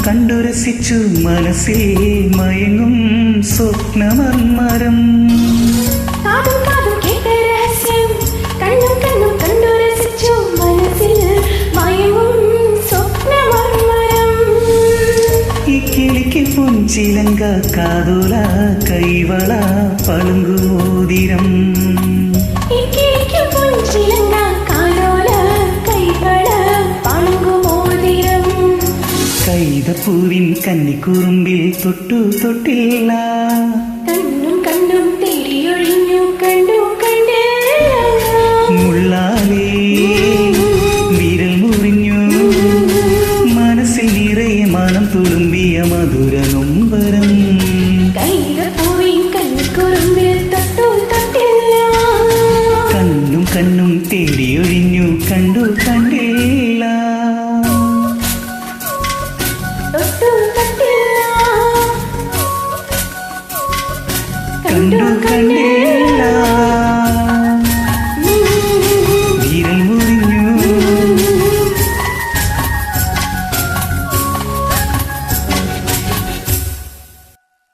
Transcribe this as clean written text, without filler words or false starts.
കണ്ടു രസിച്ചു മനസ്സിൽ മയങ്ങും സ്വപ്നമർമരം. ഈ കിളിക്ക് പൊൻചിലങ്ക കാതോല കൈവള പളുങ്കുമോതിരം. കൈതപ്പൂവിൻ കന്നിക്കുറുമ്പിൽ തൊട്ടു തൊട്ടില്ല. കണ്ണും കണ്ണും തേടിയൊഴിഞ്ഞു കണ്ടു കണ്ടില്ല. മുള്ളാലേ വിരൽ മുറിഞ്ഞു മനസ്സിൽ നിറയെ മനം തുളുമ്പിയ മധുര നൊമ്പരം. കൈതപ്പൂവിൻ കന്നിക്കുറുമ്പിൽ തൊട്ടു തൊട്ടില്ല. കണ്ണും കണ്ണും തേടിയൊഴിഞ്ഞു കണ്ടു കണ്ടില്ല.